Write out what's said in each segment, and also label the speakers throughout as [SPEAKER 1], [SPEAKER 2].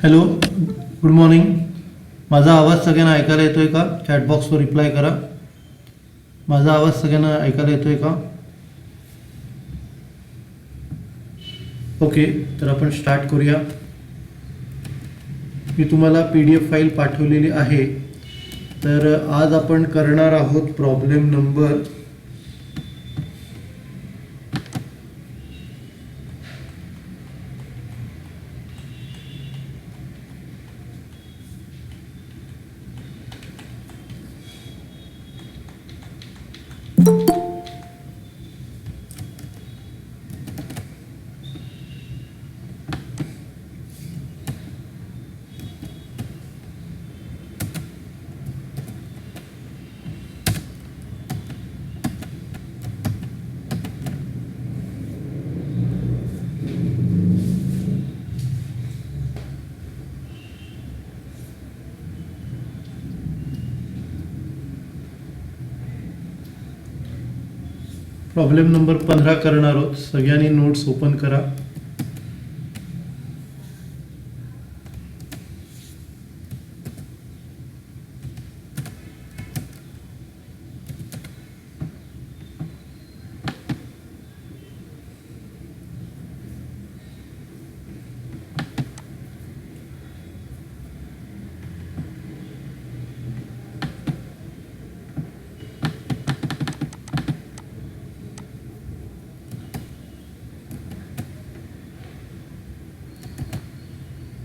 [SPEAKER 1] Hello, good morning. माझा आवाज सगळ्यांना ऐकायला येतोय का? चॅटबॉक्सवर रिप्लाय करा. माझा आवाज सगळ्यांना ऐकायला येतोय का? ओके, तर आपण स्टार्ट करूया. मी तुम्हाला PDF फाईल पाठवलेली आहे. तर आज आपण करणार आहोत प्रॉब्लेम नंबर 15 करणार आहोत. सगळ्यांनी नोट्स ओपन करा.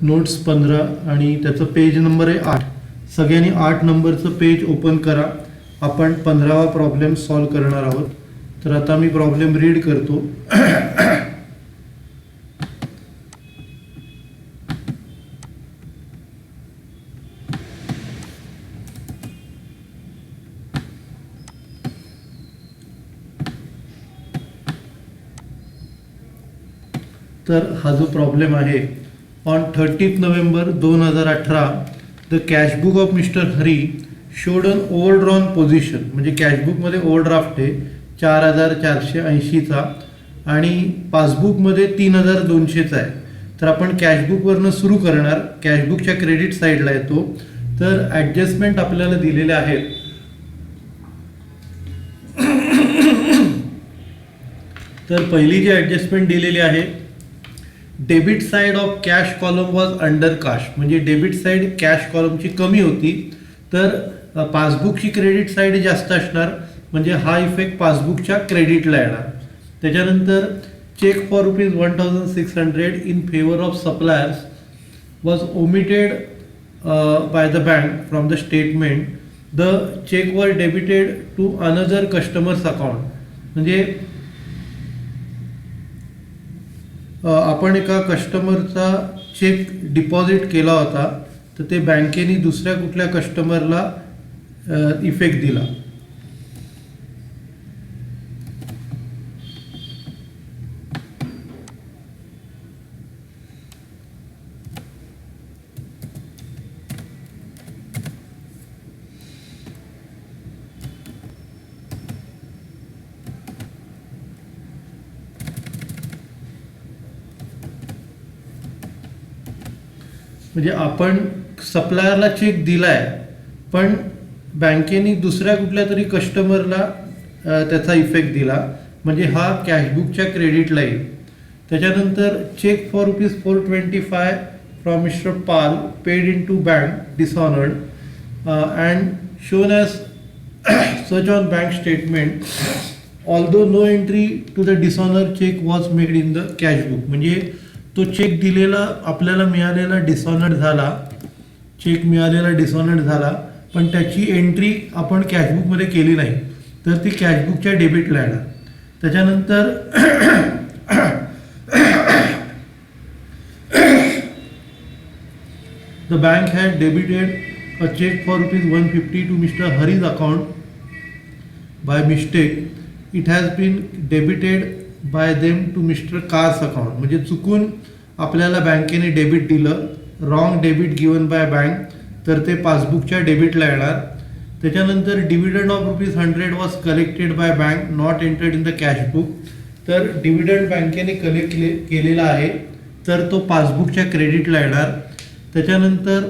[SPEAKER 1] नोट्स 15 आणि त्याचं पेज नंबर आहे 8. सगळ्यांनी 8 नंबरचं पेज ओपन करा. आपण 15वा प्रॉब्लेम सॉल्व करणार आहोत. तर आता मी प्रॉब्लेम रीड करतो. तर हा जो प्रॉब्लेम आहे, On 30th November 2018, the cash book of Mr. Hari showed an overdrawn position. म्हणजे कॅशबुकमध्ये ओव्हरड्राफ्ट आहे 4480चा आणि पासबुकमध्ये 3200चा आहे. तर आपण कॅशबुकवरनं सुरू करणार. कॅशबुकच्या क्रेडिट साईडला येतो. तर ॲडजस्टमेंट आपल्याला दिलेले आहेत. तर पहिली जी ॲडजस्टमेंट दिलेली आहे, debit side of cash column was under cash. म्हणजे डेबिट साइड कॅश कॉलमची कमी होती, तर पासबुकची क्रेडिट साइड जास्त असणार. म्हणजे हा इफेक्ट पासबुकच्या क्रेडिटला येणार. त्याच्यानंतर cheque for ₹1600 in favour of suppliers was omitted by the bank from the statement. The cheque were debited to another customers account. म्हणजे आपण एका कस्टमरचा चेक डिपॉझिट केला होता, तर ते बँकेने दुसऱ्या कुठल्या कस्टमरला इफेक्ट दिला. म्हणजे आपण सप्लायरला चेक दिलाय, पण बँकेने दुसऱ्या कुठल्या तरी कस्टमरला त्याचा इफेक्ट दिला. म्हणजे हा कॅशबुकच्या क्रेडिटला येईल. त्याच्यानंतर cheque for ₹425 from mister Pal paid in to bank dishonoured and shown as such on bank statement although no entry to the dishonour cheque was made in the cashbook. म्हणजे तो चेक दिलेला आपल्याला मिळालेला डिसऑनर्ड झाला, चेक मिळालेला dishonoured झाला, पण त्याची एंट्री आपण कॅशबुकमध्ये केली नाही, तर ती कॅशबुकच्या डेबिटला येणार. त्याच्यानंतर the bank had debited a cheque for ₹150 to mister Hari's account by mistake. It has been debited by them to mister Kar's account. म्हणजे चुकून आपल्याला बँकेने डेबिट दिलं, wrong debit given by bank, तर ते पासबुकच्या डेबिटला येणार. त्याच्यानंतर dividend of ₹100 was collected by bank not entered in the cashbook. तर डिव्हिडंड बँकेने कलेक्ट केलेला आहे, तर तो पासबुकच्या क्रेडिटला येणार. त्याच्यानंतर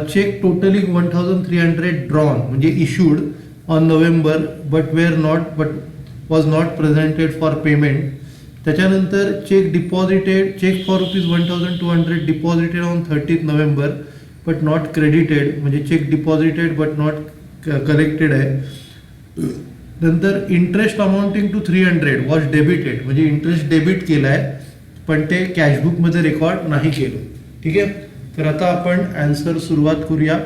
[SPEAKER 1] चेक टोटलिंग 1300 ड्रॉन म्हणजे issued on November but was not presented for payment. त्याच्यानंतर cheque for ₹1200 deposited on 30 November but not credited म्हणजे cheque deposited but not collected आहे. नंतर interest amounting to 300 was debited म्हणजे इंटरेस्ट डेबिट केला आहे पण ते कॅशबुकमध्ये रेकॉर्ड नाही केलं. ठीक आहे, तर आता आपण आन्सर सुरुवात करूया.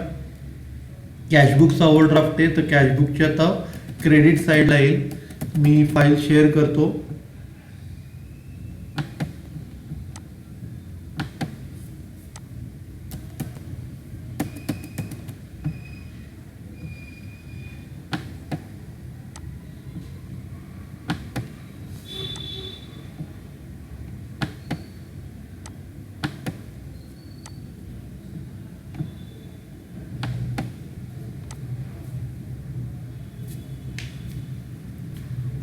[SPEAKER 1] कॅशबुकचा ओव्हरड्राफ्ट आहे तर कॅशबुकचे आता क्रेडिट साईडला येईल. मी फाईल शेअर करतो.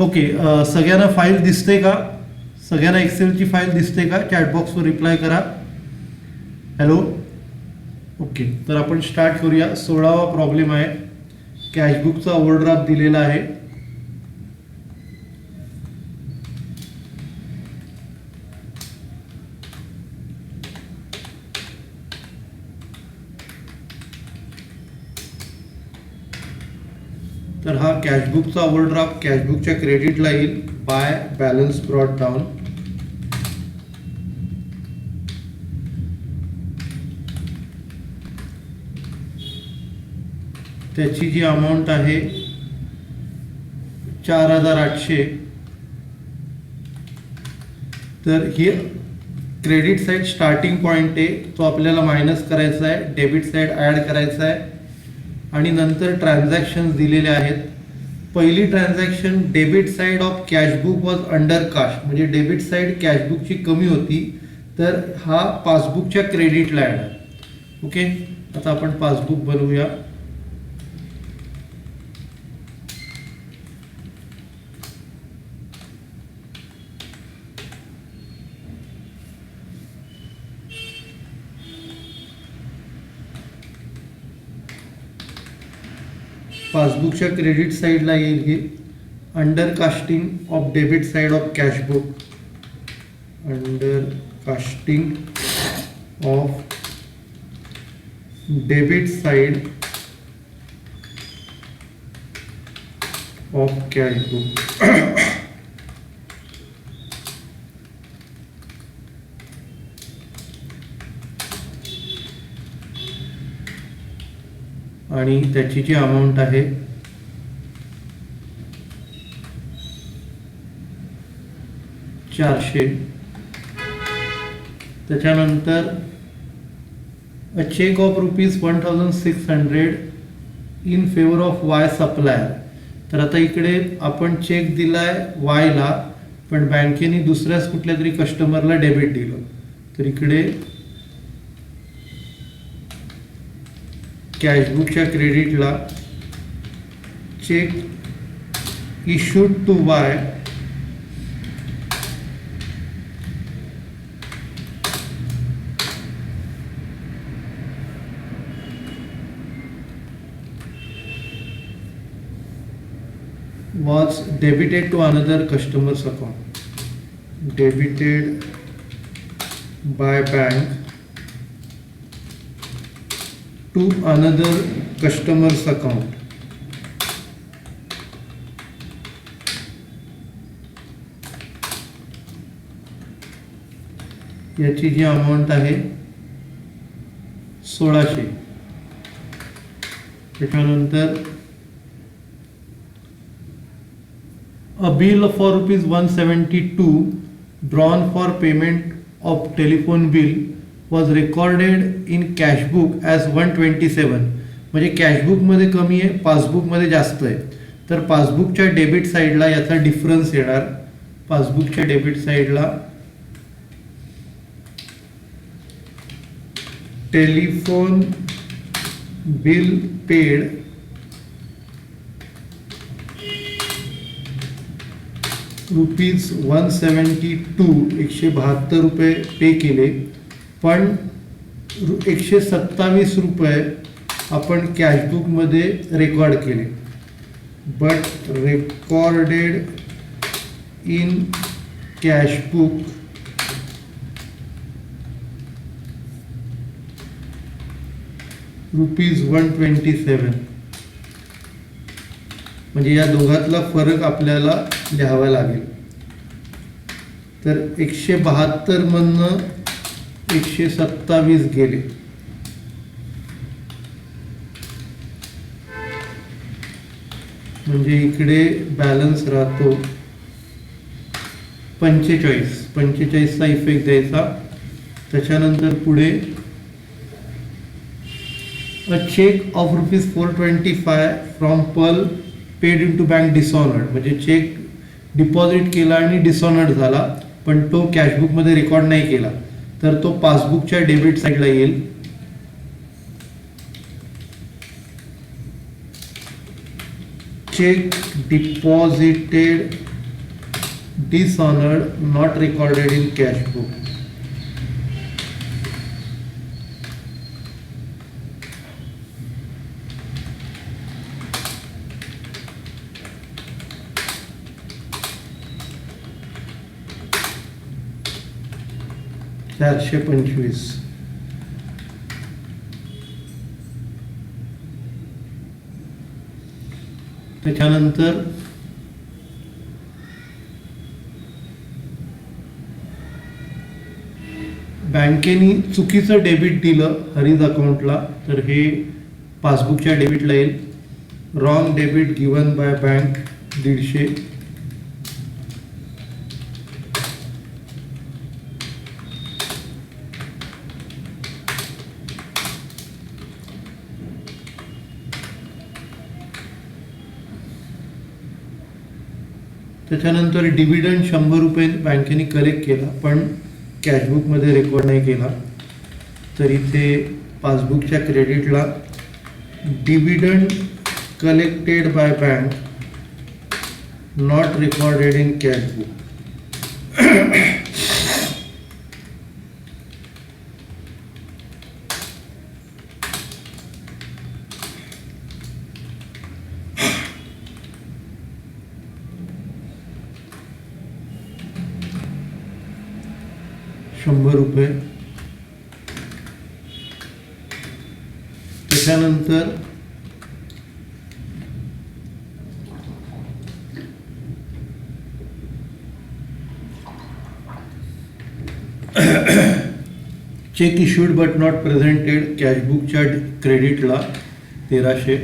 [SPEAKER 1] ओके, सगळ्यांना फाईल दिसते का? सगळ्यांना एक्सेलची फाईल दिसते का? चॅटबॉक्सवर रिप्लाय करा. हॅलो. ओके, तर आपण स्टार्ट करूया. 16वा प्रॉब्लेम आहे. कॅशबुकचा ओव्हरड्राफ्ट दिलेला आहे. तर हा कॅशबुकचा ओव्हरड्राफ्ट कॅशबुकच्या क्रेडिटला येईल. By balance brought down. त्याची जी अमाऊंट आहे 4800. तर ही क्रेडिट साईड स्टार्टिंग पॉईंट आहे, तो आपल्याला मायनस करायचा आहे. डेबिट साईड ॲड करायचा आहे आणि नंतर ट्रान्झॅक्शन्स दिलेले आहेत. पहिली transaction debit side of cashbook was under cast म्हणजे डेबिट साईड कॅशबुकची कमी होती तर हा पासबुकच्या क्रेडिटला ॲड आहे. ओके, आता आपण पासबुक बनवूया. पासबुकच्या क्रेडिट साईडला येईल हे under casting of debit side of cashbook. Under casting of debit side of cashbook. आणि त्याची जी अमाऊंट आहे 400. त्याच्यानंतर a cheque of ₹1600 in favour of Y supplier. तर आता इकडे आपण चेक दिलाय वायला पण बँकेने दुसऱ्याच कुठल्या तरी कस्टमरला डेबिट दिलं. तर इकडे कॅशबुकच्या क्रेडिटला cheque issued to Y was debited to another customer's account. Debited by bank to another customer's account. याची जी अमाऊंट आहे 1600. त्याच्यानंतर a bill for ₹172 drawn for payment of telephone bill was recorded in cashbook as 127. म्हणजे कॅशबुकमध्ये कमी आहे, पासबुकमध्ये जास्त आहे. तर पासबुकच्या डेबिट साईडला याचा डिफरन्स येणार. पासबुकच्या डेबिट साईडला टेलिफोन बिल पेड ₹172 ₹172 पे केले, पण ₹127 आपण कॅशबुकमध्ये रेकॉर्ड केले. But recorded in cashbook ₹127. म्हणजे या दोघातला फरक आपल्याला लिहावा लागेल. तर 172 मधनं 127 गेले. म्हणजे इकडे बॅलन्स राहतो 45चा इफेक्ट द्यायचा. त्याच्यानंतर पुढे a cheque of ₹425 from Pearl paid in to bank dishonoured. म्हणजे चेक डिपॉझिट केला आणि डिसऑनर्ड झाला, पण तो कॅशबुकमध्ये रेकॉर्ड नाही केला, तर तो पासबुकच्या डेबिट साईडला येईल. Cheque deposited dishonoured not recorded in cashbook. $425. त्याच्यानंतर बँकेने चुकीचं डेबिट दिलं हरीज अकाउंटला, तर हे पासबुकच्या डेबिटला येईल. Wrong debit given by bank 150. त्याच्यानंतर डिव्हिडंड ₹100 बँकेने कलेक्ट केला, पण कॅशबुकमध्ये रेकॉर्ड नाही केला, तर इथे पासबुकच्या क्रेडिटला dividend collected by bank not recorded in cashbook. ₹100. त्याच्यानंतर cheque issued but not presented कॅशबुकच्या क्रेडिटला 1300.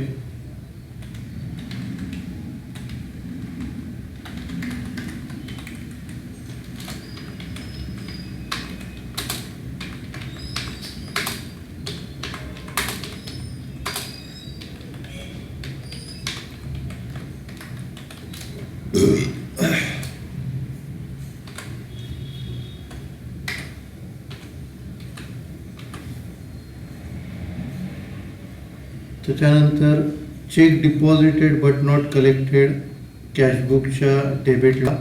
[SPEAKER 1] त्याच्यानंतर cheque deposited but not collected कॅशबुकच्या डेबिटला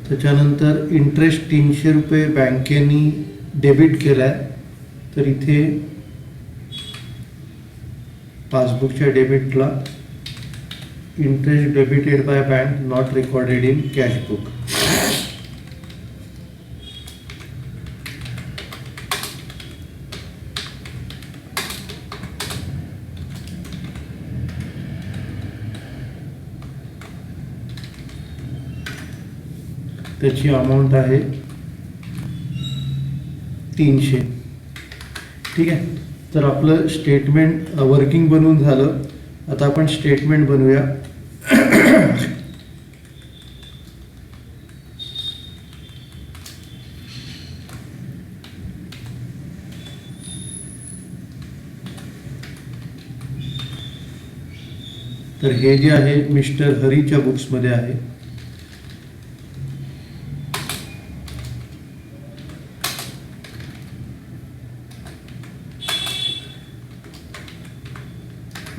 [SPEAKER 1] त्याच्यानंतर इंटरेस्ट ₹300 बँकेने डेबिट केला आहे, तर इथे पासबुकच्या डेबिटला interest debited by bank not recorded in cashbook. त्याची अमाऊंट आहे 300. ठीक आहे, तर आपलं स्टेटमेंट वर्किंग बनवून झालं. आता आपण स्टेटमेंट बनवूया. तर हे जे आहे मिस्टर हरीच्या बुक्समध्ये आहे.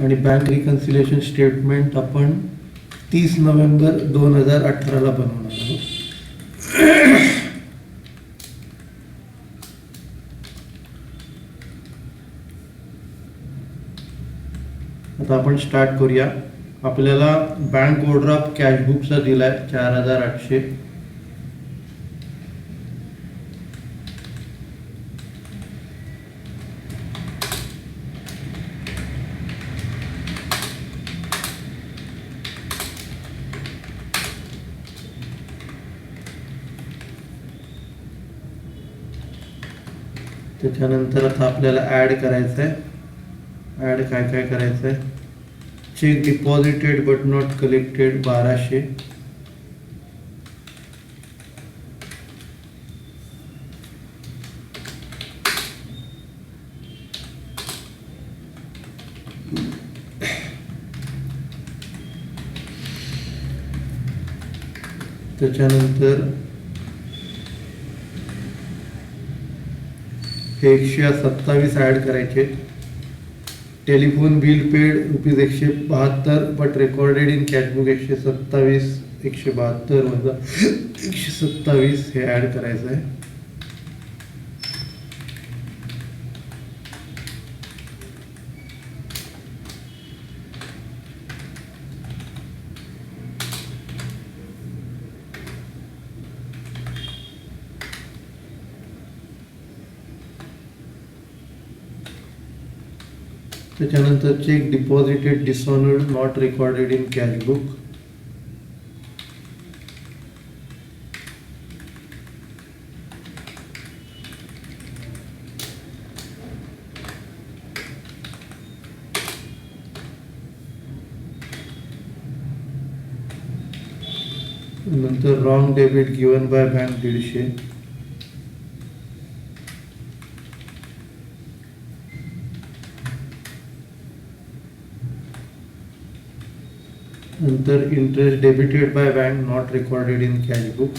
[SPEAKER 1] आणि बँक रिकन्सिलेशन स्टेटमेंट आपण 30 नोव्हेंबर 2018 बनवणार आहोत. आता आपण स्टार्ट करूया. आपल्याला बँक ओव्हरड्राफ्ट कॅशबुकचा दिलाय 4800. त्याच्यानंतर आता आपल्याला ऍड करायचं आहे. ऍड काय काय करायचं आहे? Cheque deposited but not collected 1200. त्याच्यानंतर 127 ऍड करायचे. Telephone bill paid ₹172 but recorded in cashbook 127. 172 वजा 127 हे ऍड करायचं आहे. त्याच्यानंतर cheque deposited dishonoured not recorded in cashbook. नंतर wrong debit given by bank 150. नंतर interest debited by bank not recorded in cashbook.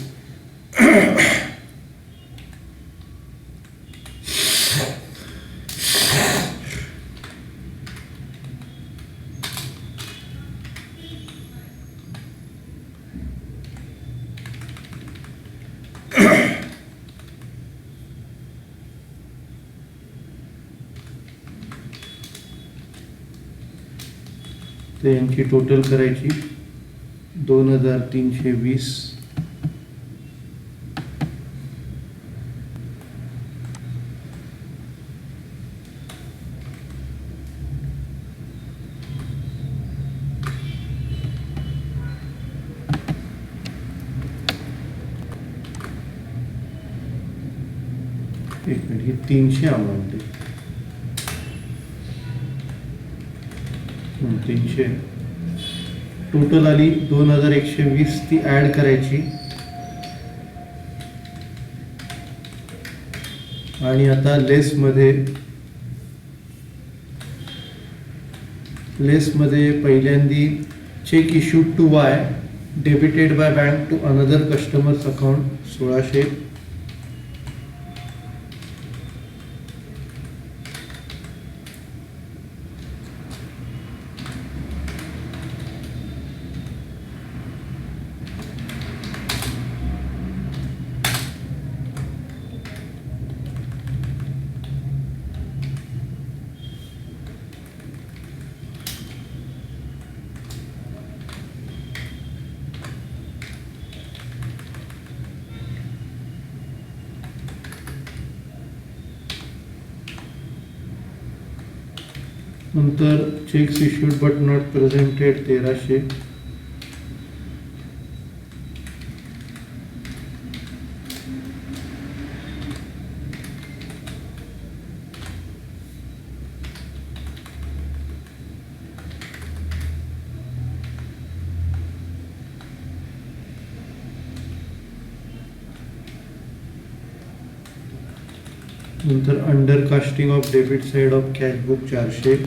[SPEAKER 1] तर यांची टोटल करायची 2320. एक मिनिट, ही 300 अमाऊंट आहे. 300 टोटल आली 2120. ती ऍड करायची. आणि आता लेस मध्ये पहिल्यांदी cheque issued to Y debited by bank to another customers account 1600. नंतर cheques issued but not presented 1300. नंतर under casting of debit side of cash book 400.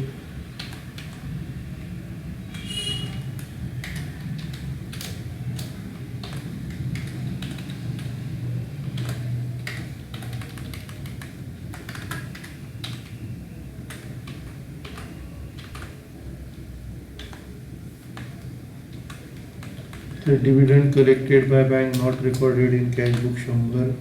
[SPEAKER 1] The dividend collected by bank not recorded in cash book 100.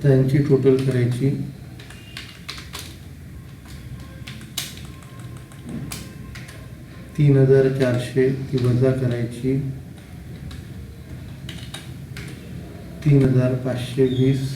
[SPEAKER 1] त्यांची total करायची. 3,400 ती वजा करायची. 3,520.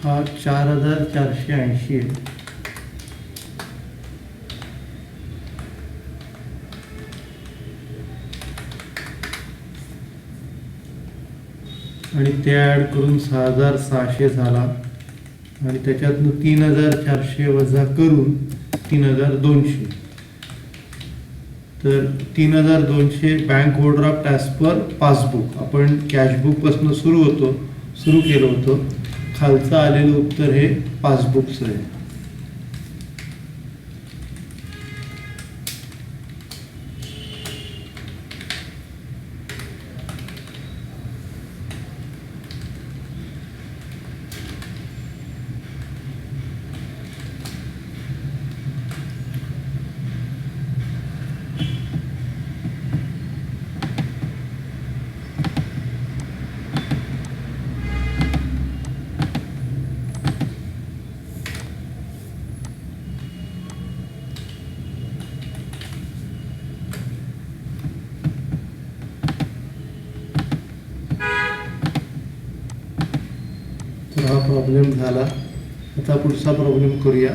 [SPEAKER 1] हा 4,480 आहे. आणि ते ॲड करून 6,600 झाला. आणि त्याच्यातनं 3,400 वजा करून 3,200. तर 3,200 bank overdraft as per passbook. आपण कॅशबुकपासून सुरू केलं होतं. खालचं आलेलं उत्तर हे पासबुकचं आहे. तर हा प्रॉब्लेम झाला. आता पुढचा प्रॉब्लेम करूया.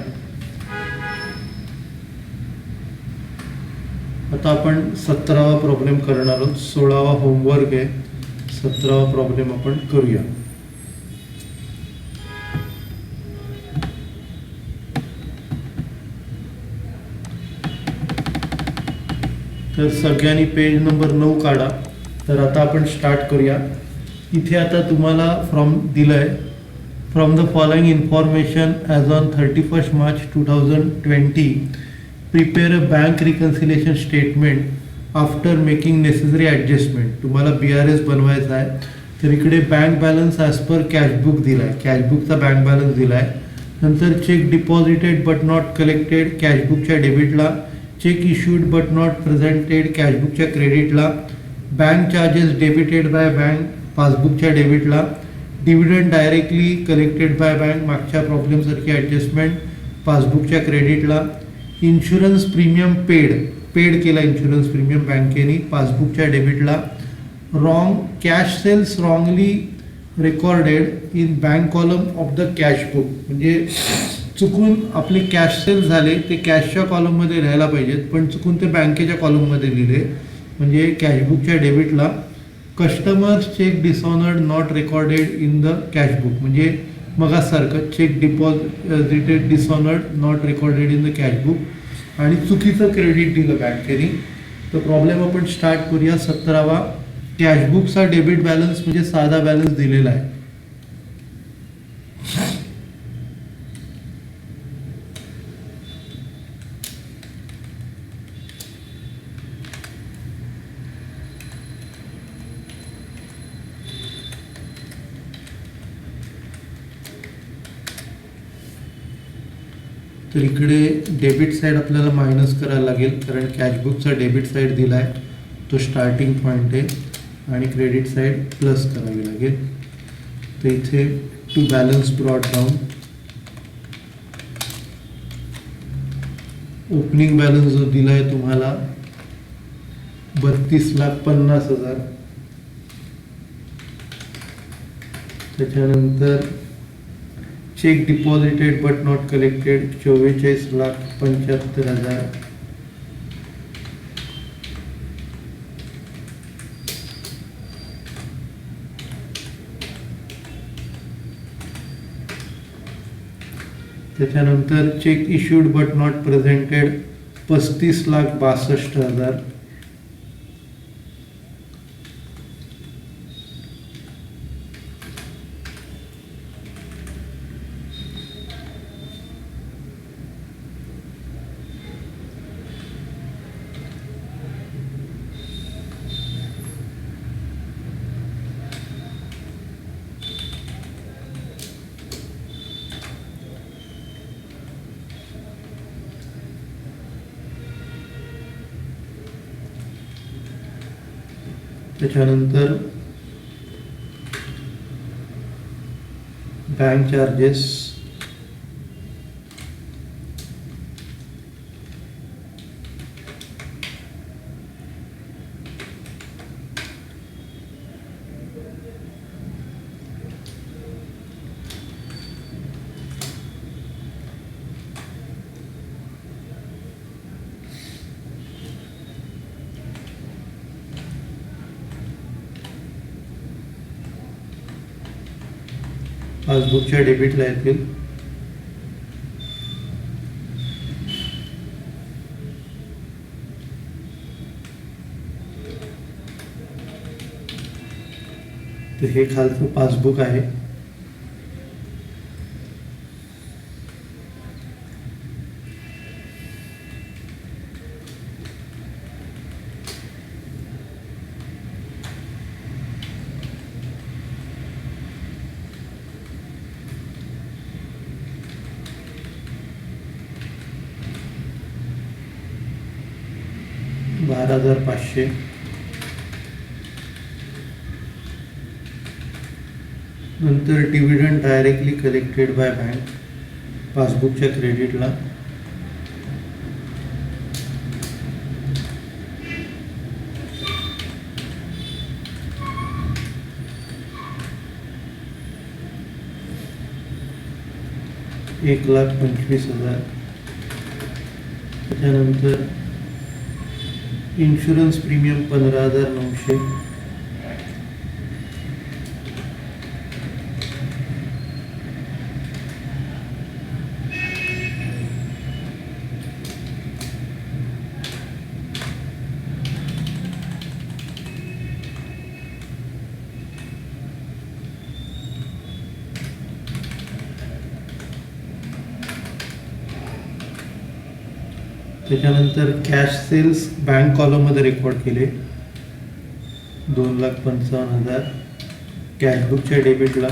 [SPEAKER 1] आता आपण 17वा प्रॉब्लेम करणार आहोत. 16वा होमवर्क आहे. 17वा प्रॉब्लेम आपण करूया. तर सगळ्यांनी पेज नंबर 9 काढा. तर आता आपण स्टार्ट करूया. इथे आता तुम्हाला दिलंय from the following information as on 31 March 2020 prepare a bank reconciliation statement after making necessary adjustment. तुम्हाला BRS बनवायचा आहे. तर इकडे bank balance as per cashbook दिला आहे. कॅशबुकचा बँक बॅलन्स दिला आहे. नंतर cheque deposited but not collected कॅशबुकच्या डेबिटला. Cheque issued but not presented कॅशबुकच्या क्रेडिटला. Bank charges debited by bank पासबुकच्या डेबिटला. Dividend directly collected by bank मागच्या प्रॉब्लेमसारखी ॲडजस्टमेंट पासबुकच्या क्रेडिटला. इन्शुरन्स प्रीमियम पेड केला इन्शुरन्स प्रीमियम बँकेने पासबुकच्या डेबिटला. Wrong cash sales wrongly recorded in bank column of the cash book. म्हणजे चुकून आपले कॅश सेल्स झाले ते कॅशच्या कॉलममध्ये लिहायला पाहिजेत पण चुकून ते बँकेच्या कॉलममध्ये लिहिले. म्हणजे कॅशबुकच्या डेबिटला. Customers cheque dishonoured not recorded in the cashbook. म्हणजे मगासारखं cheque deposited dishonoured not recorded in the cashbook. आणि चुकीचं क्रेडिट दिलं बँकेने. तर प्रॉब्लेम आपण स्टार्ट करूया. 17वा कॅशबुकचा डेबिट बॅलन्स म्हणजे साधा बॅलन्स दिलेला आहे. तर इकडे डेबिट साईड आपल्याला मायनस करायला लागेल, कारण कॅशबुकचा डेबिट साईड दिला आहे तो स्टार्टिंग पॉईंट आहे आणि क्रेडिट साईड प्लस करावी लागेल. तर इथे to balance brought down, opening balance जो दिला आहे तुम्हाला 32,50,000. त्याच्यानंतर cheque deposited but not collected 44,75,000. त्याच्यानंतर cheque issued but not presented 35,62,000. त्याच्यानंतर बँक चार्जेस, पासबुकच्या डेबिटला येतील. तर हे खालचं पासबुक आहे. $12,500. नंतर dividend directly collected by bank पासबुकच्या क्रेडिटला $1,25,000. त्याच्यानंतर इन्शुरन्स प्रीमियम 15,900. त्याच्यानंतर कॅश सेल्स बँक कॉलममध्ये रेकॉर्ड केले 2,55,000. कॅशबुकच्या डेबिटला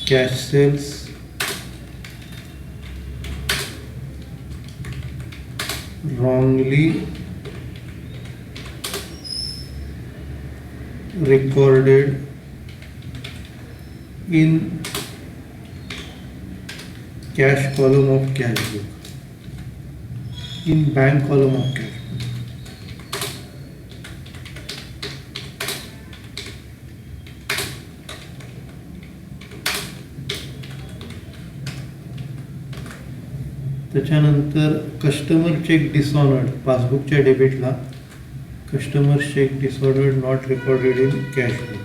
[SPEAKER 1] कॅश सेल्स wrongly recorded in cash column of cash book, in bank column of cash book. त्याच्यानंतर कस्टमर चेक डिसऑनर्ड पासबुकच्या डेबिटला customer cheque disordered not recorded in cash book.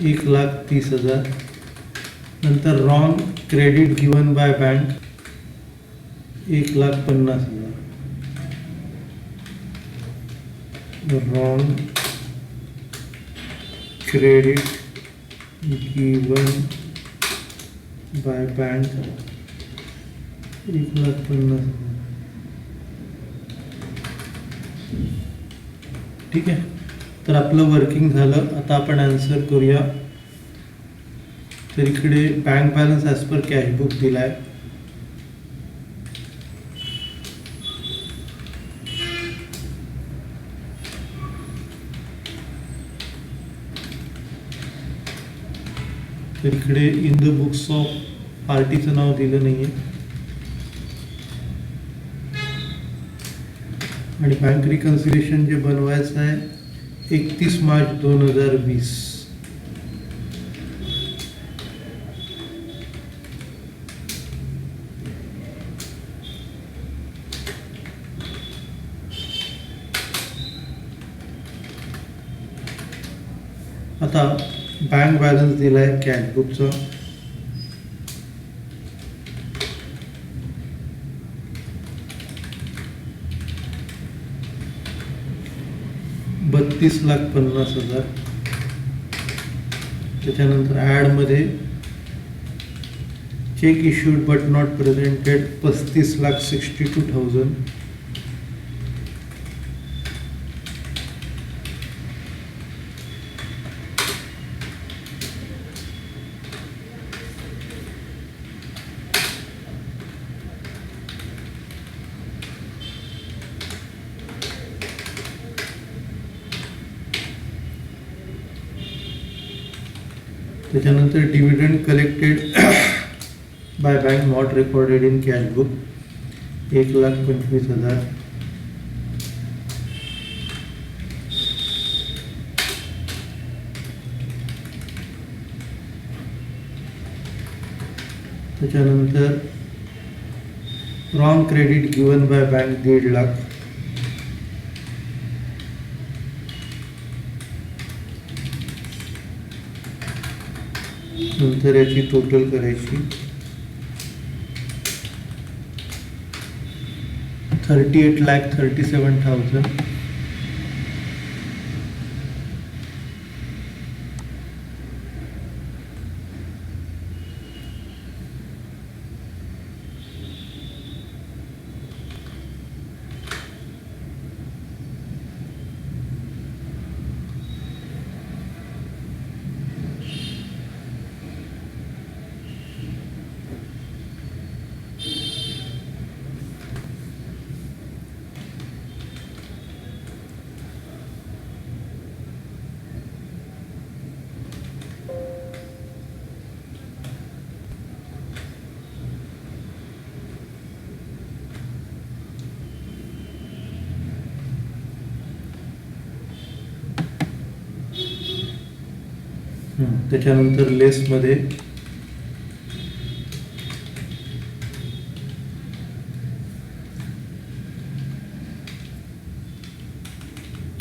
[SPEAKER 1] $1,30,000. नंतर wrong credit given by bank 1,50,000. Wrong credit given by bank 1,50,000. ठीक आहे. तर आपलं working झालं. आता आपण आन्सर करूया. तर इकडे bank balance as per cashbook दिलाय. तर इकडे इन द बुक्स ऑफ पार्टीचं नाव दिलं नाहीये आणि बँक रिकन्सिलेशन जे बनवायचं आहे 31 मार्च 2020. आता बँक बॅलन्स दिलाय कॅशबुकचा. ₹32,50,000. त्याच्यानंतर ॲडमध्ये cheque issued but not presented 35,62,000. त्याच्यानंतर dividend collected by bank not recorded in cashbook 1,25,000. त्याच्यानंतर wrong credit given by bank 1,50,000. नंतर याची टोटल करायची 38,37,000. त्याच्यानंतर लेसमध्ये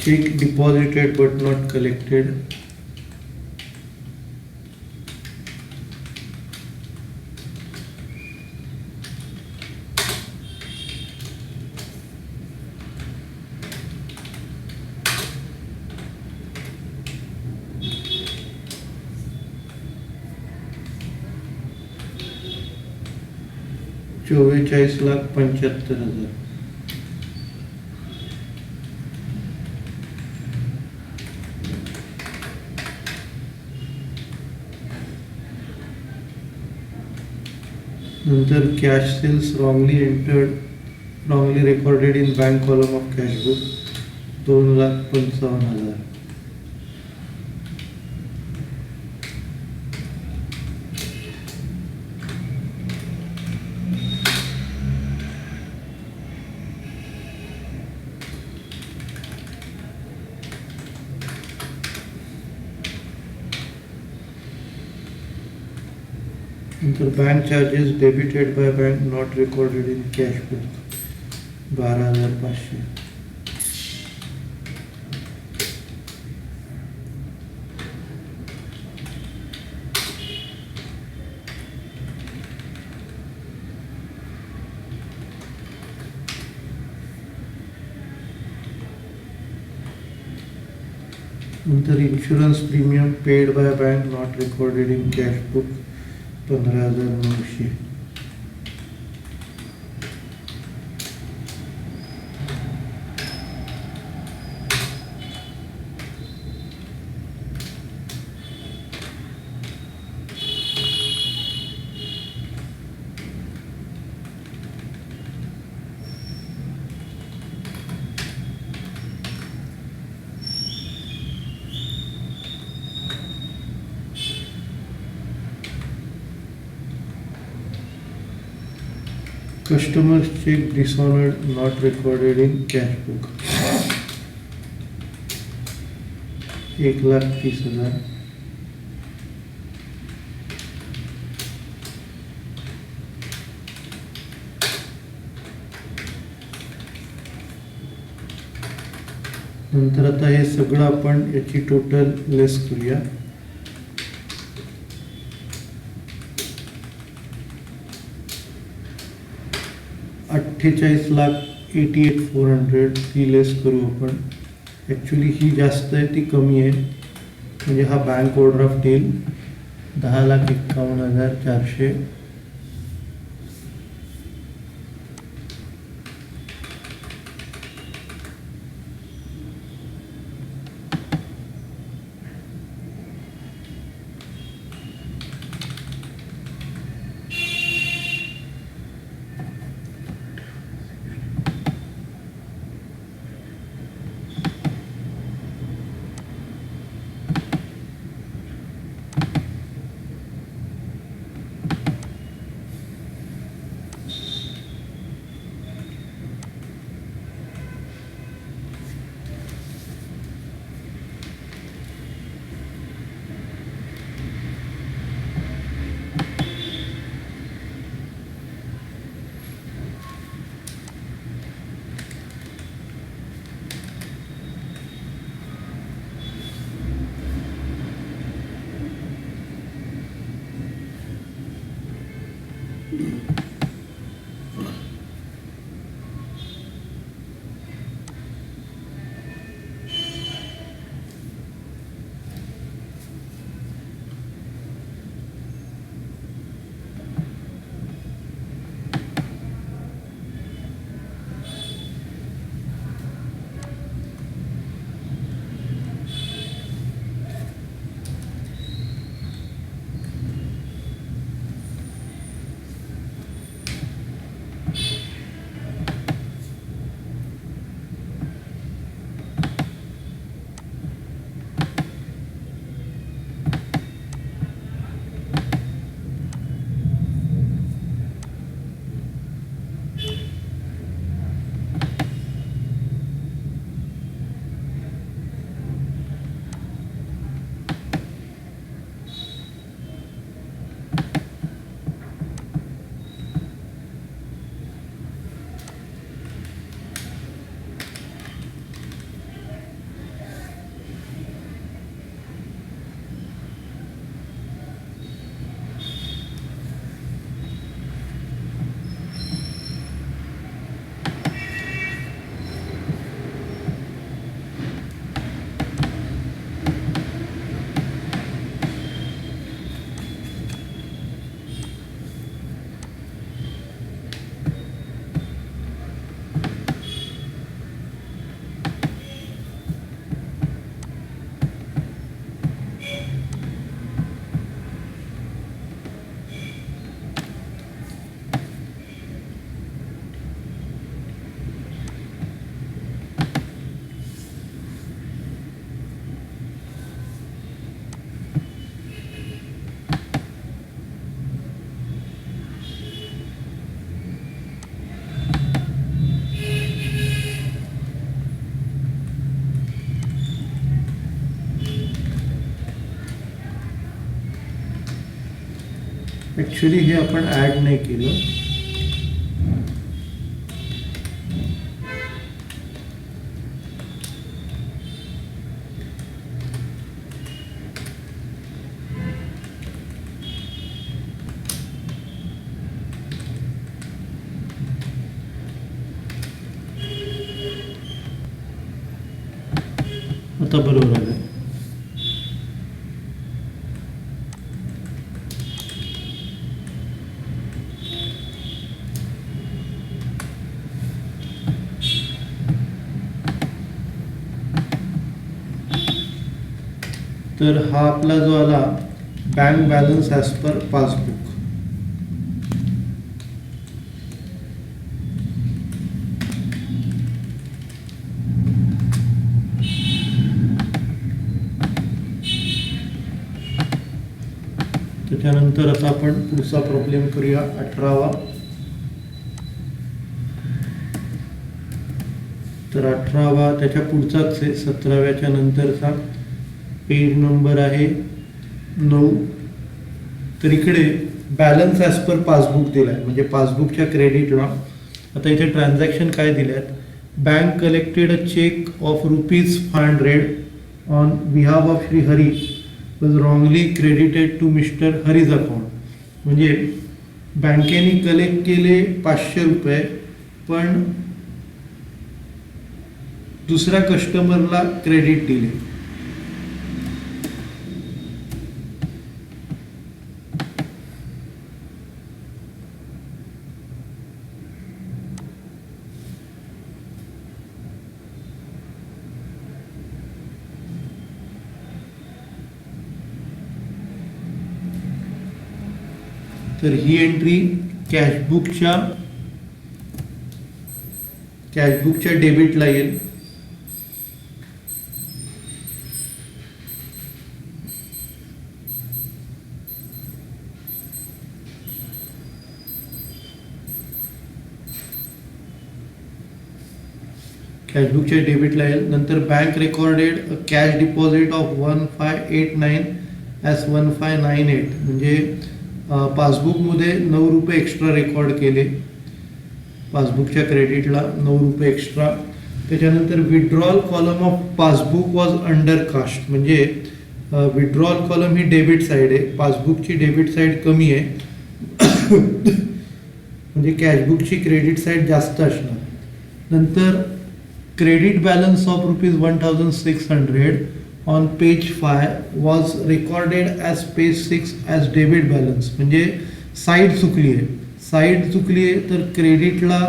[SPEAKER 1] cheque deposited but not collected 44,75,000. नंतर cash sales wrongly recorded in bank column of cashbook 2,55,000. नंतर bank charges debited by bank not recorded in cash book 12,500. नंतर insurance premium paid by bank not recorded in cash book 15,900. Customers check dishonored not recorded in cash book. 1,30,000. नंतर आता हे सगळं आपण याची total लेस करूया. 48,88,400 ती लेस करू आपण. ॲक्च्युली ही जास्त आहे ती कमी आहे, म्हणजे हा बँक ओव्हरड्राफ्ट येईल 10,51,400. ॲक्च्युली हे आपण ॲड नाही केलं. आता बरोबर आलं. तर हा आपला जो आला bank balance as per passbook. त्याच्यानंतर आता आपण पुढचा प्रॉब्लेम करूया 18वा. तर 18वा त्याच्या पुढचाच आहे, 17व्याच्या नंतरचा. पेज नंबर आहे 9. तर इकडे बॅलन्स ॲज पर पासबुक दिला आहे, म्हणजे पासबुकच्या क्रेडिटला. आता इथे ट्रान्झॅक्शन काय दिले आहेत? Bank collected a cheque of ₹500 on behalf of Shri Hari was wrongly credited to mister Hari's account. म्हणजे बँकेने कलेक्ट केले ₹500, पण दुसऱ्या कस्टमरला क्रेडिट दिले. तर ही एंट्री कॅशबुकच्या डेबिटला येईल. कॅशबुकच्या डेबिटला येईल. नंतर bank recorded cash deposit of 1589 as 1598, म्हणजे पासबुकमध्ये ₹9 एक्स्ट्रा रेकॉर्ड केले. पासबुकच्या क्रेडिटला ₹9 एक्स्ट्रा. त्याच्यानंतर withdrawal column of passbook was under cast, म्हणजे विड्रॉल कॉलम ही डेबिट साईड आहे, पासबुकची डेबिट साईड कमी आहे. म्हणजे कॅशबुकची क्रेडिट साईड जास्त असणार. नंतर credit balance of ₹1600 on page 5 was recorded as page 6 as debit balance. म्हणजे साईड चुकली आहे. तर क्रेडिटला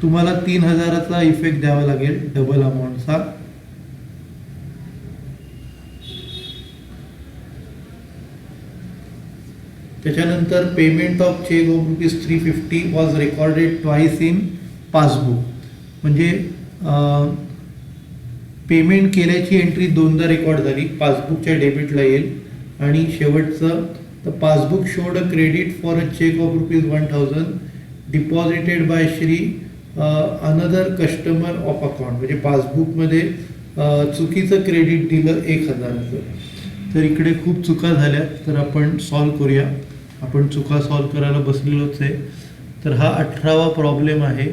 [SPEAKER 1] तुम्हाला 3000चा इफेक्ट द्यावा लागेल, डबल अमाऊंटचा. त्याच्यानंतर payment of cheque of ₹350 was recorded twice in passbook. म्हणजे पेमेंट केल्याची एंट्री 2दा रेकॉर्ड झाली, पासबुकच्या डेबिटला येईल. आणि शेवटचं, तर passbook showed a credit for a cheque of ₹1000 deposited by Shri another customer of account. म्हणजे पासबुकमध्ये चुकीचं क्रेडिट दिलं 1000चं. तर इकडे खूप चुका झाल्या, तर आपण सॉल्व करूया. आपण चुका सॉल्व करायला बसलेलोच आहे. तर हा 18वा प्रॉब्लेम आहे.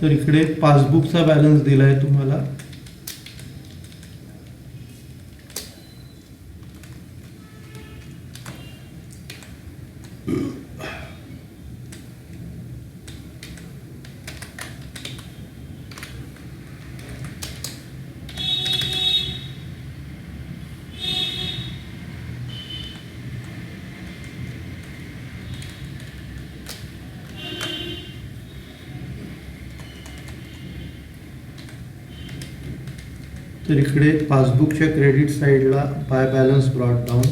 [SPEAKER 1] तर इकडे पासबुकचा बॅलन्स दिला आहे तुम्हाला. तर इकडे पासबुकच्या क्रेडिट साईडला बाय बॅलन्स ब्रॉट डाऊन.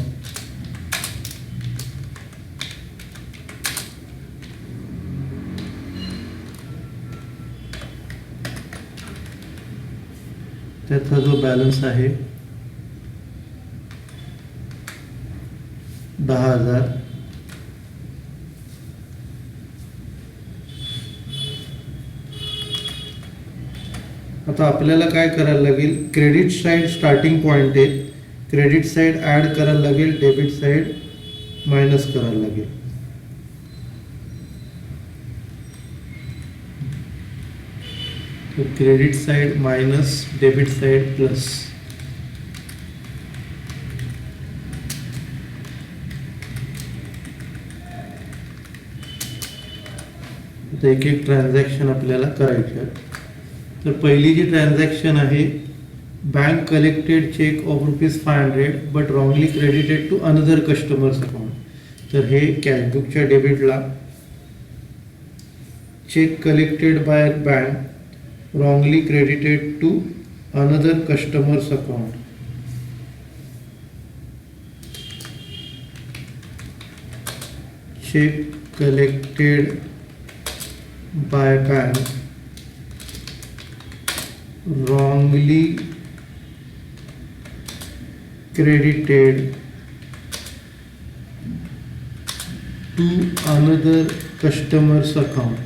[SPEAKER 1] त्याचा जो बॅलन्स आहे 10,000. आता आपल्याला काय करायला लागेल? क्रेडिट साईड स्टार्टिंग पॉईंट आहे, क्रेडिट साईड ॲड करायला लागेल, डेबिट साईड मायनस करायला लागेल. तो credit side minus, debit side plus. आता एक एक ट्रान्झॅक्शन आपल्याला करायची आहे. तर पहिली जी ट्रान्झॅक्शन आहे bank collected check of rupees 500 but wrongly credited to another customer's account. तर हे कॅशबुकच्या डेबिटला check collected by bank wrongly credited to another customer's account. Check collected by bank wrongly credited to another customer's account.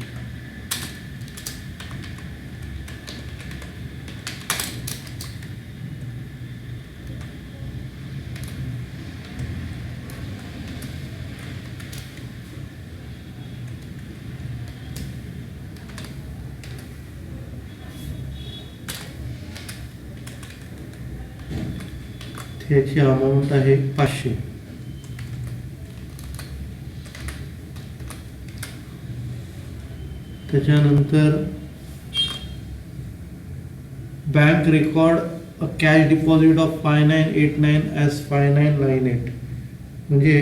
[SPEAKER 1] याची amount आहे 500. त्याच्यानंतर bank record a cash deposit of 5989 as 5998. म्हणजे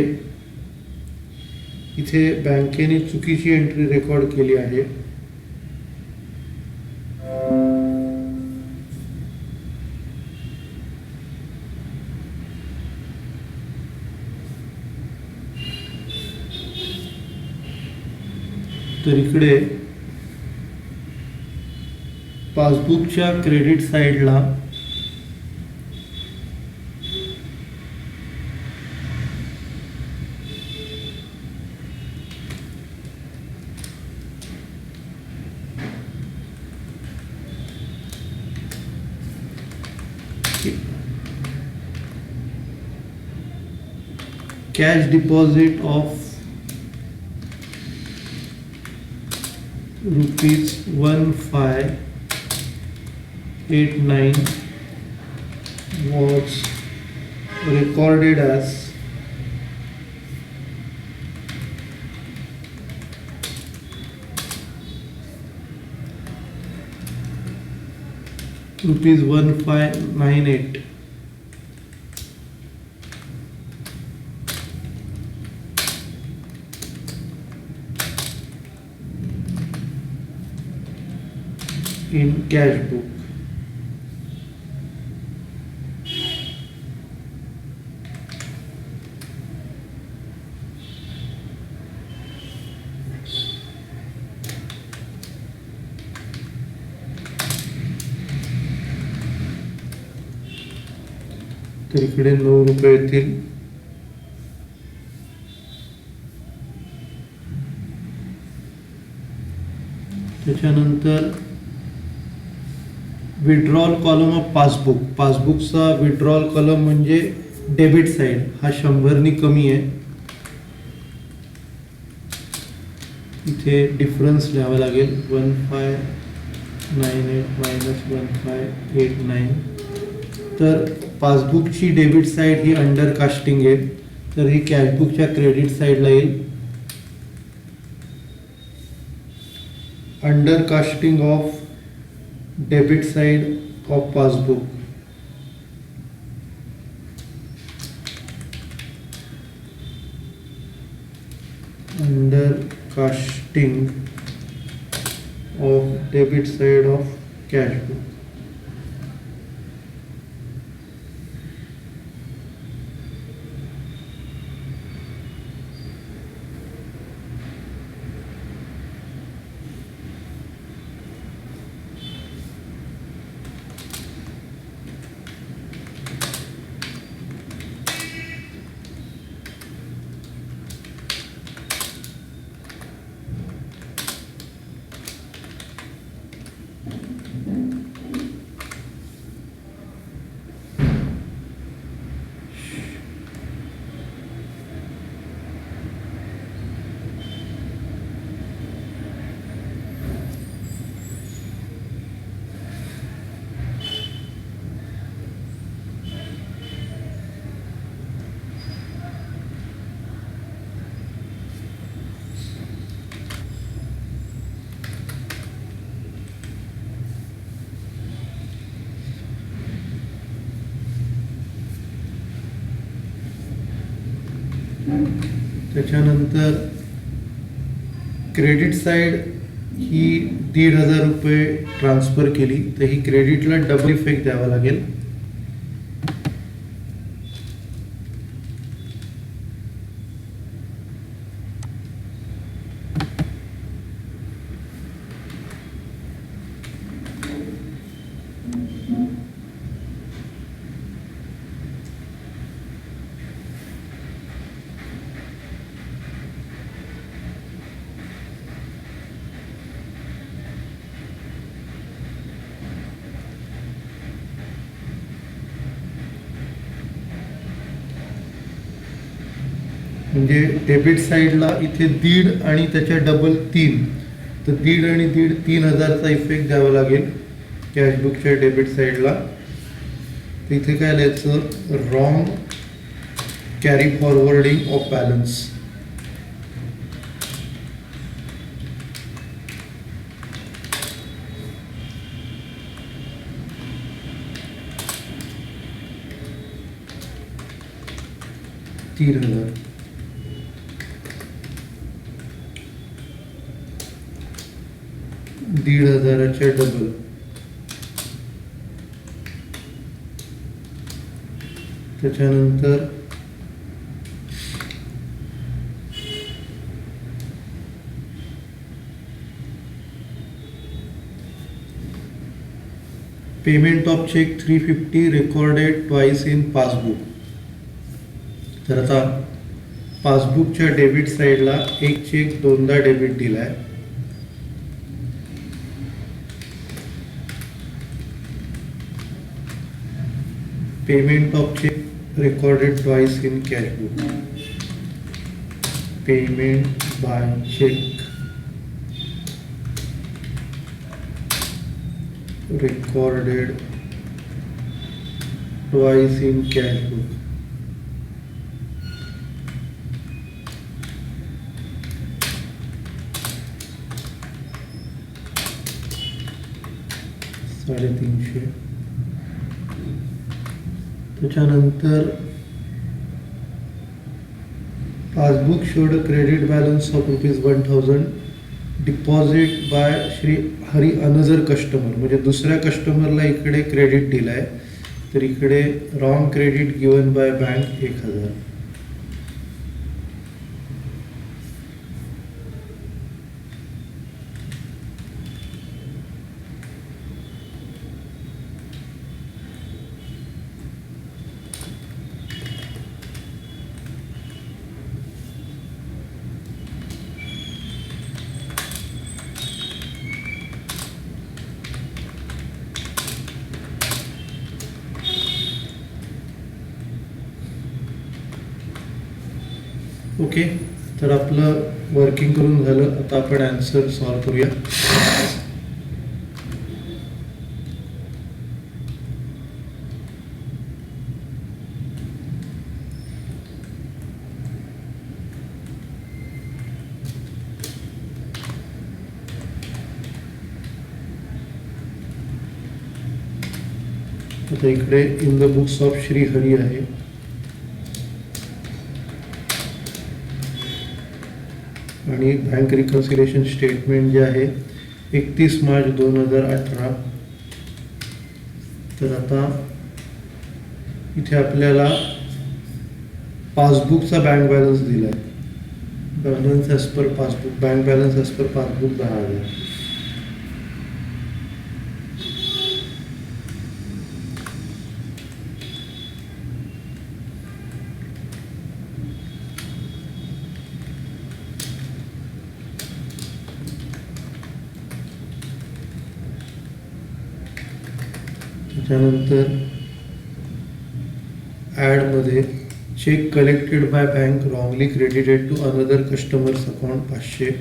[SPEAKER 1] इथे बँकेने चुकीची एंट्री रेकॉर्ड केली आहे. तर इकडे पासबुकच्या क्रेडिट साईडला cash deposit of rupees 1589 was recorded as rupees 1598. in cash book. तर इकडे 9 रुपये येतील. त्याच्यानंतर विड्रॉल कॉलम ऑफ पासबुक. पासबुकचा विड्रॉल कॉलम म्हणजे डेबिट साईड हा 100 कमी आहे. इथे डिफरन्स लिहावा लागेल 1598 मायनस 1589. तर पासबुकची डेबिट साईड ही अंडर कास्टिंग आहे, तर ही कॅशबुकच्या क्रेडिट साईडला येईल. Under casting of debit side of passbook. Under casting of debit side of cash book. त्याच्यानंतर क्रेडिट साईड ही 1,500 रुपये ट्रान्सफर केली तर ही क्रेडिटला डबल इफेक्ट द्यावा लागेल. म्हणजे डेबिट साईडला इथे 1,500 आणि त्याच्या डबल 3, तर 1,500 आणि 1,500 3,000चा इफेक्ट द्यावा लागेल कॅशबुकच्या डेबिट साईडला. तर इथे काय लिहायचं, wrong carry forwarding of balance. $3,000 1,500च्या डबल. त्याच्यानंतर payment of cheque 350 recorded twice in passbook. तर आता पासबुकच्या डेबिट साईडला एक चेक 2दा डेबिट दिलाय. Payment of cheque recorded twice in cash book. Payment by check recorded twice in cash book. $350. त्याच्यानंतर passbook showed credit balance of ₹1,000 deposit by Shri Hari another customer. म्हणजे दुसऱ्या कस्टमरला इकडे क्रेडिट दिलाय तर इकडे wrong credit given by bank 1,000. Okay, तर आपलं वर्किंग करून झालं. आता आपण आन्सर सॉल्व करूया. आता इकडे in the books of Shri Hari आहे. आणि बँक रिकन्सिलेशन स्टेटमेंट जे आहे 31 मार्च 2018. तर आता इथे आपल्याला पासबुकचा बँक बॅलन्स दिला आहे. Balance as per passbook, bank balance as per passbook 10,000. त्यानंतर ॲडमध्ये cheque collected by bank wrongly credited to another customers account 500.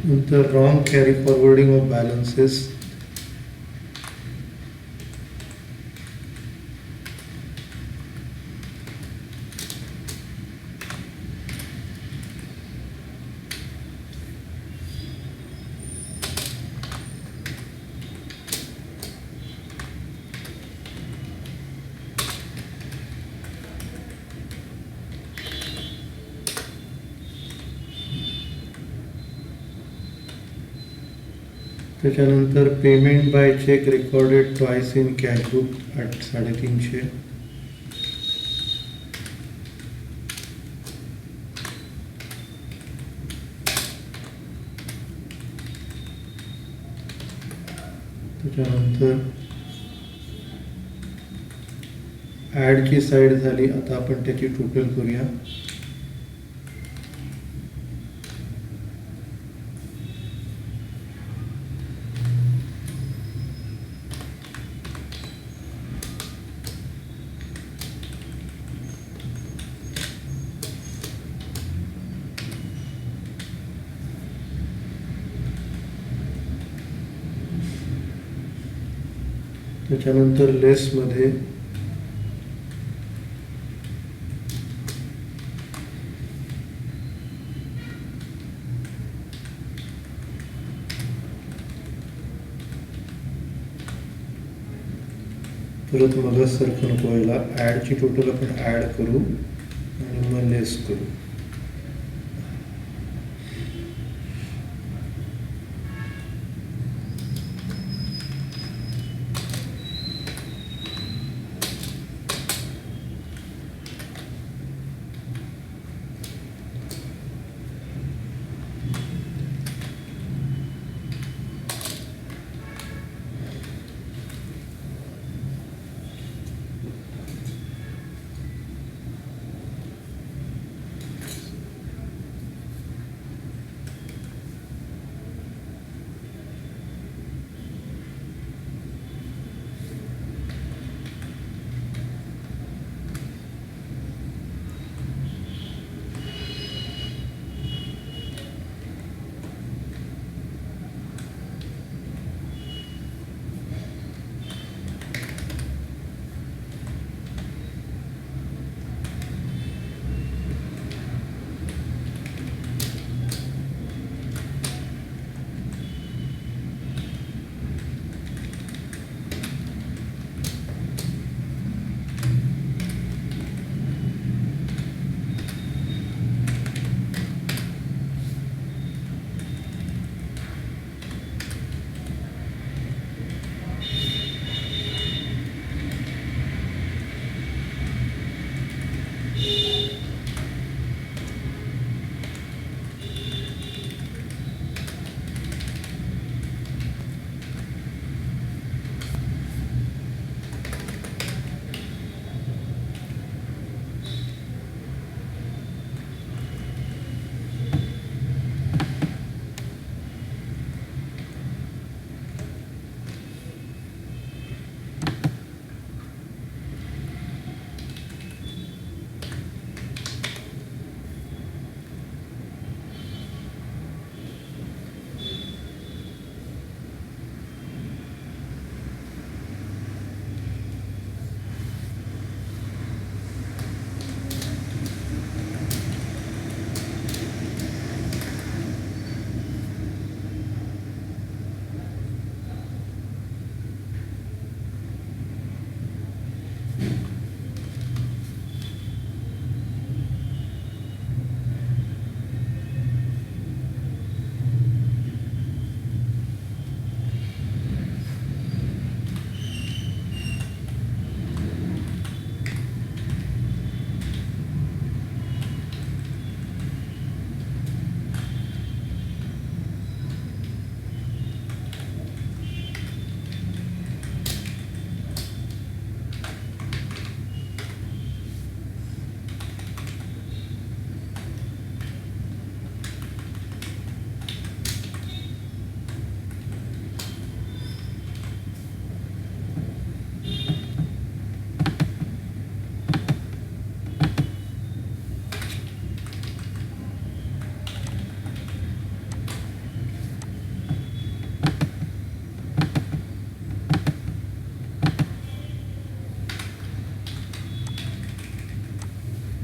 [SPEAKER 1] नंतर wrong carry forwarding of balances. त्याच्यानंतर payment by cheque recorded twice in cashbook at 350. त्याच्यानंतर ॲडची side झाली. आता आपण त्याची total करूया. त्याच्यानंतर लेसमध्ये परत मगासारखं नको व्हायला. ॲडची टोटल आपण ॲड करू आणि मग लेस करू.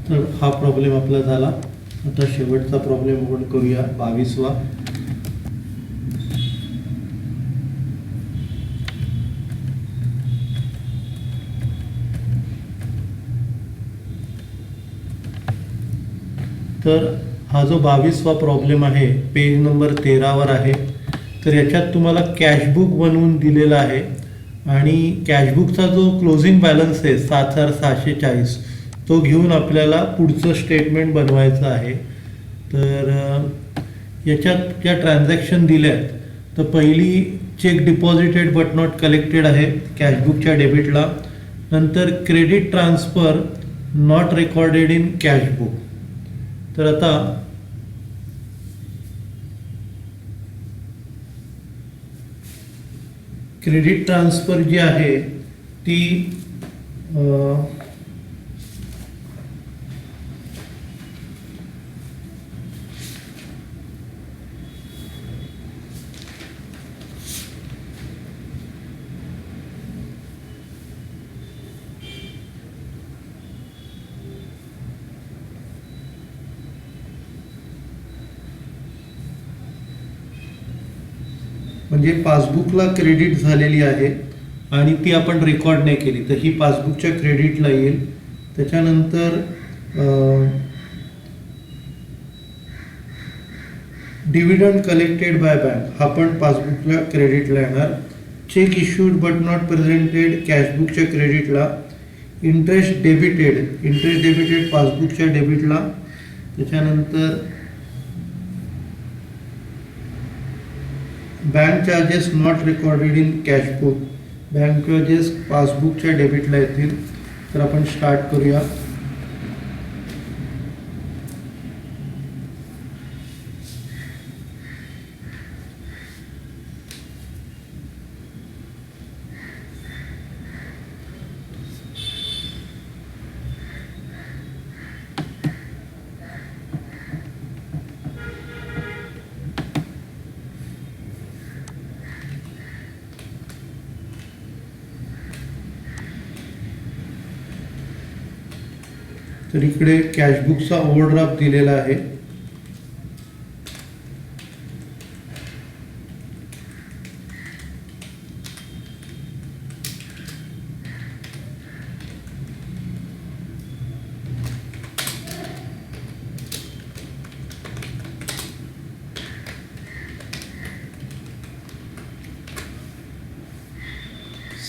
[SPEAKER 1] तर हा प्रॉब्लेम आपला झाला. आता शेवटचा प्रॉब्लेम आपण करूया 22वा. तर हा जो 22वा प्रॉब्लेम आहे पेज नंबर 13वर आहे. तर याच्यात तुम्हाला कॅशबुक बनवून दिलेला आहे आणि कॅशबुकचा जो क्लोजिंग बॅलन्स आहे 7,640 तो घेऊन आपल्याला पुढचं स्टेटमेंट बनवायचं आहे. तर याच्यात ज्या ट्रान्झॅक्शन दिल्या आहेत तर पहिली cheque deposited but not collected आहे कॅशबुकच्या डेबिटला. नंतर credit transfer not recorded in cashbook. तर आता क्रेडिट ट्रान्सफर जी आहे ती म्हणजे पासबुकला क्रेडिट झालेली आहे आणि ती आपण रेकॉर्ड नाही केली तर ही पासबुकच्या क्रेडिटला येईल. त्याच्यानंतर डिव्हिडंड कलेक्टेड बाय बँक हा पण पासबुकला क्रेडिटला येणार. Cheque issued but not presented कॅशबुकच्या क्रेडिटला. इंटरेस्ट डेबिटेड पासबुकच्या डेबिटला. त्याच्यानंतर bank charges not recorded in cashbook bank charges पासबुकच्या डेबिटला येतील. तर आपण स्टार्ट करूया. तर इकडे कॅशबुकचा ओव्हरड्राफ्ट दिलेला आहे.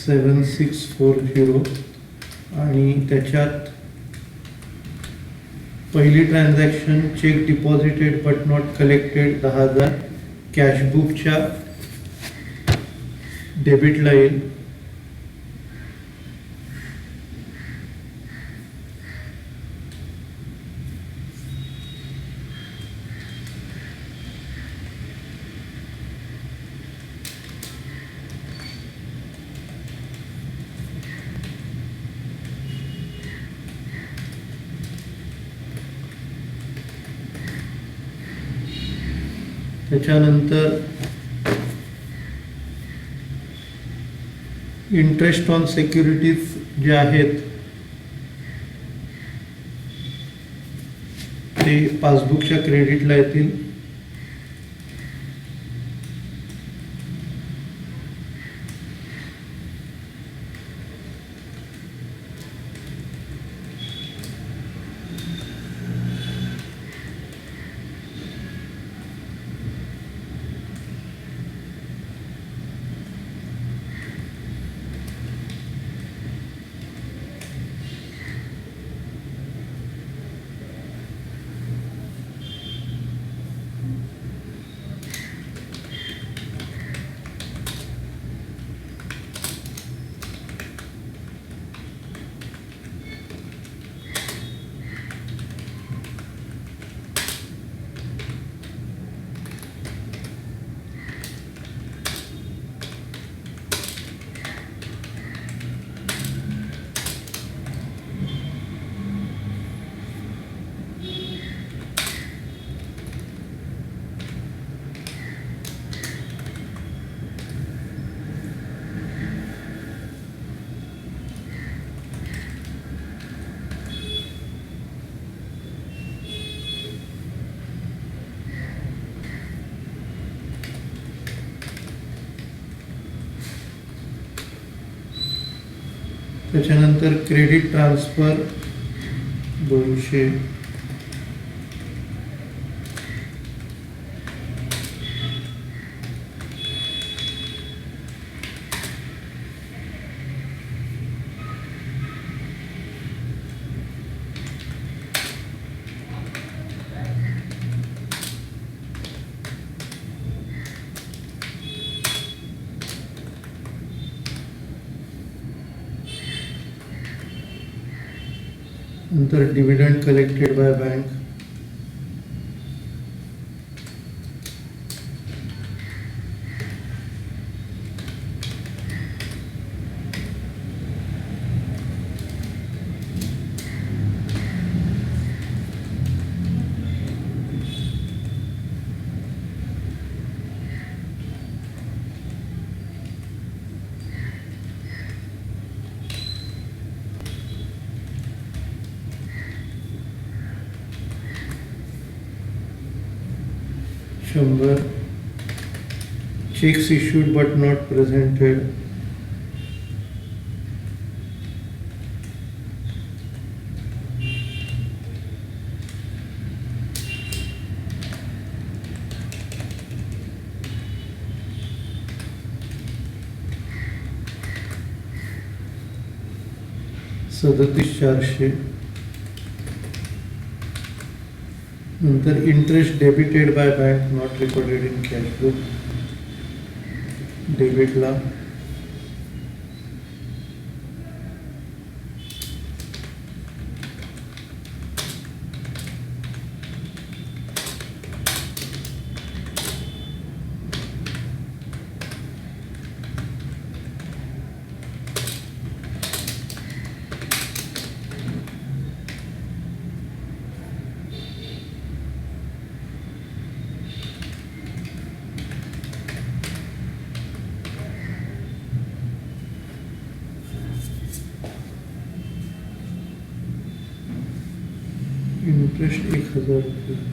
[SPEAKER 1] $7,640 आणि त्याच्यात पहिली transaction cheque deposited but not collected 10,000 कॅशबुकच्या डेबिटला येईल. त्याच्यानंतर इंटरेस्ट ऑन सिक्युरिटीज जे आहेत ते पासबुकच्या क्रेडिटला येतील. त्याच्यानंतर क्रेडिट ट्रान्सफर 200, नंतर डिव्हिडंड कलेक्टेड बाय बँक, शंभर checks issued but not presented, $37,400. नंतर interest debited by bank not recorded in cash book, डेबिटला इंटरेस्ट $1,000.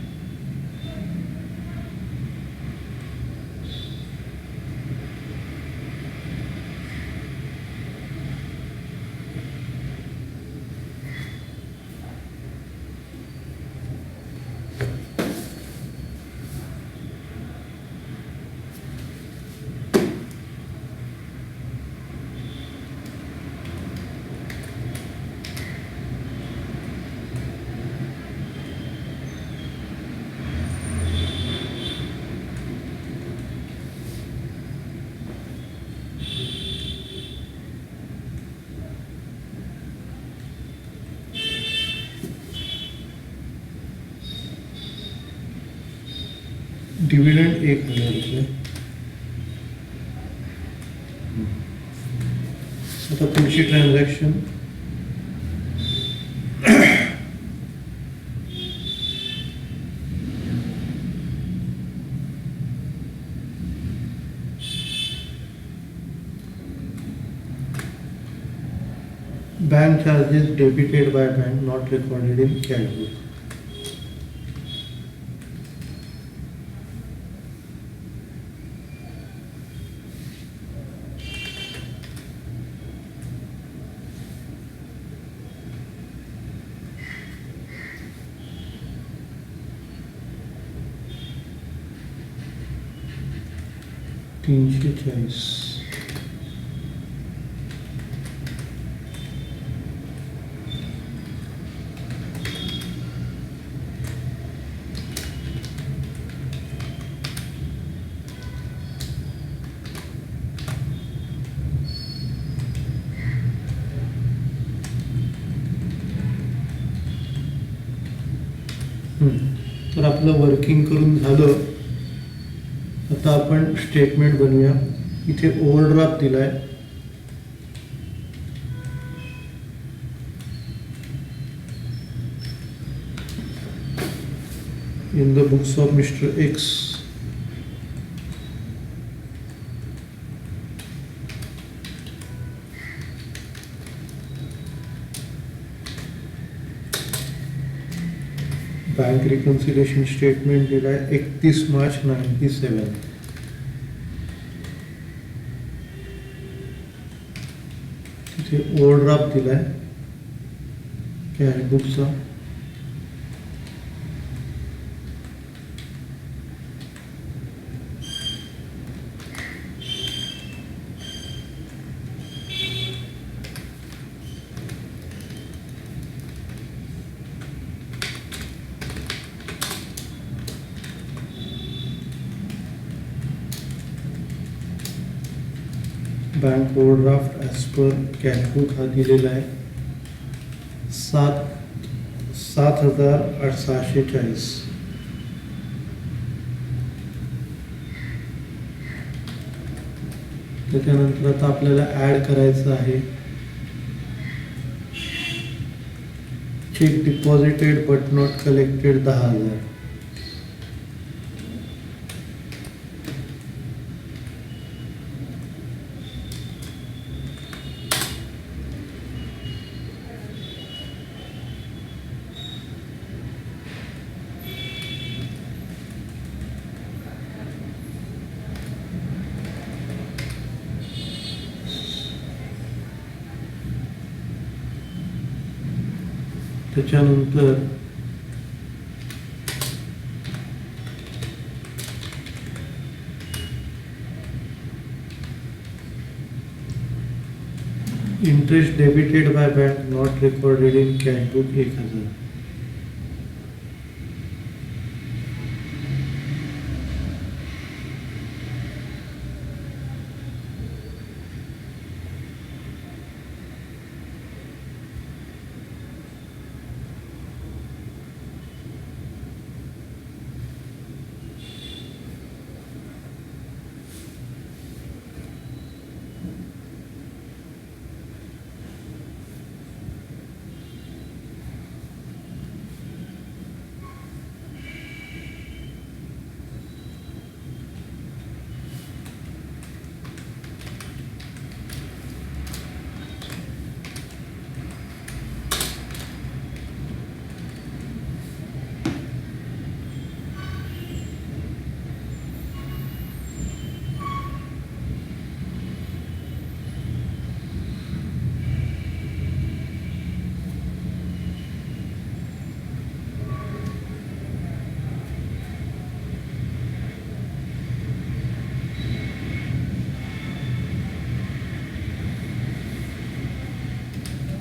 [SPEAKER 1] डिव्हिडंड $1,000. आता पुढची transaction bank charges debited by bank not recorded in cash book. $340. तर आपलं working करून झालं. आता आपण स्टेटमेंट बनवूया. इथे ओव्हरड्राफ्ट दिलाय. In the books of mister x bank reconciliation statement दिलाय 31 मार्च 97. इथे ओव्हरड्राफ्ट दिलाय कॅशबुकचा. Bank overdraft as per cashbook हा दिलेला आहे 7,640. त्याच्यानंतर आता आपल्याला ॲड करायचं आहे cheque deposited but not collected 10,000. त्याच्यानंतर interest debited by bank not recorded in cashbook 1,000.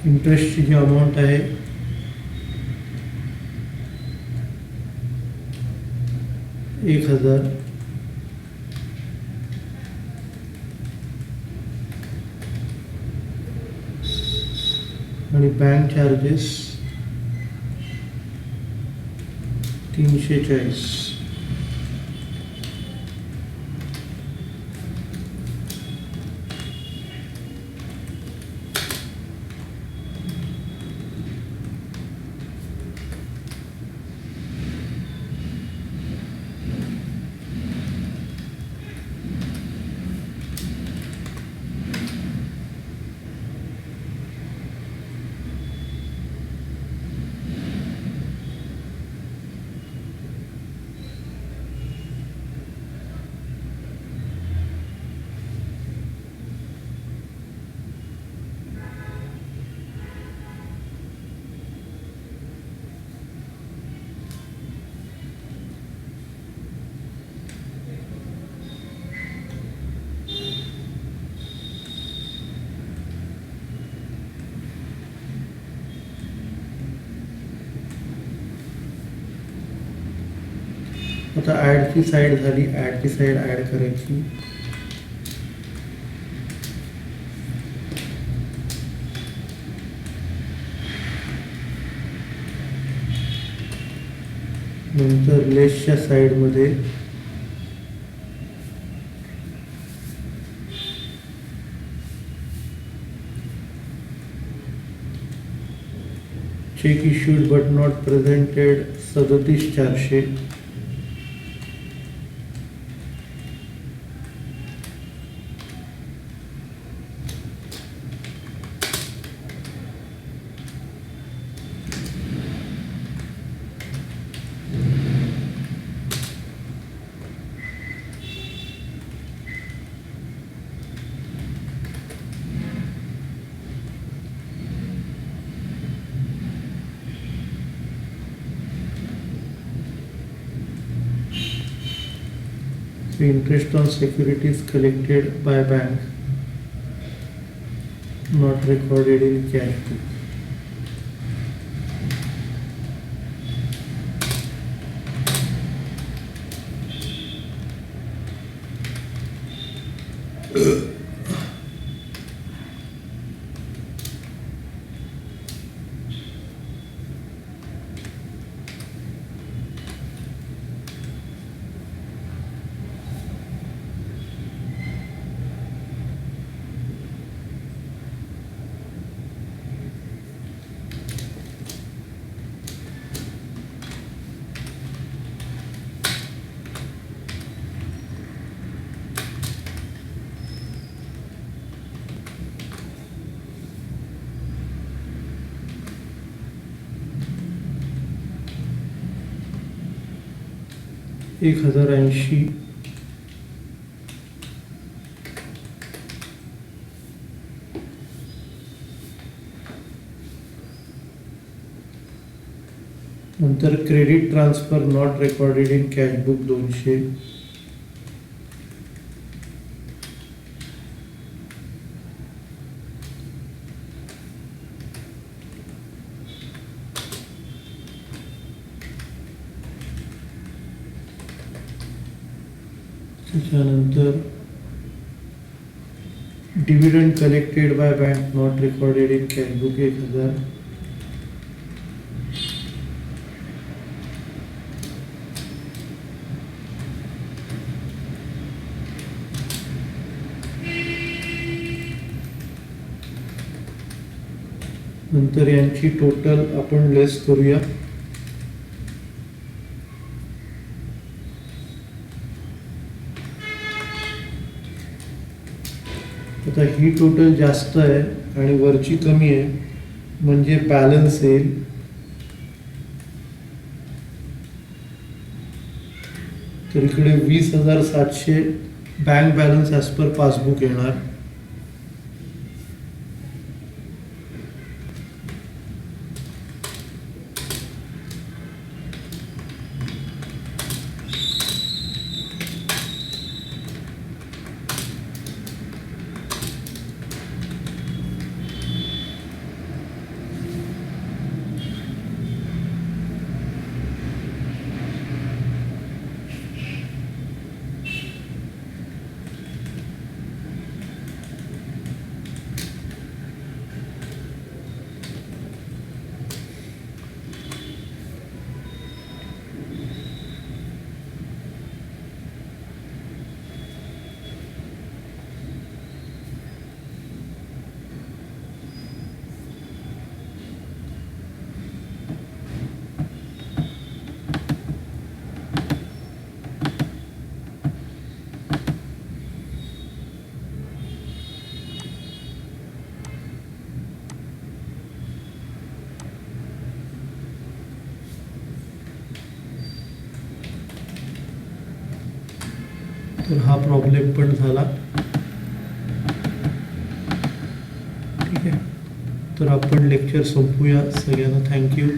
[SPEAKER 1] इंटरेस्टची जी अमाऊंट आहे 1,000. आणि बँक चार्जेस 340. आता ॲडची साईड झाली. ॲडची साईड ॲड करायची. नंतर लेसच्या साईडमध्ये check issued but not presented 37,400. So interest on securities collected by bank not recorded in cash book. एक 1080 नंतर credit transfer not recorded in cash book 200. त्याच्यानंतर dividend collected by bank not recorded in cash book 1000. नंतर यांची total आपण लेस करूया. आता ही total जास्त आहे आणि वरची कमी आहे म्हणजे बॅलन्स येईल. तर इकडे 20,700 bank balance as per passbook येणार. तर हा प्रॉब्लेम पण झाला. ठीक आहे, तर आपण लेक्चर संपूया. सगळ्यांना थँक्यू.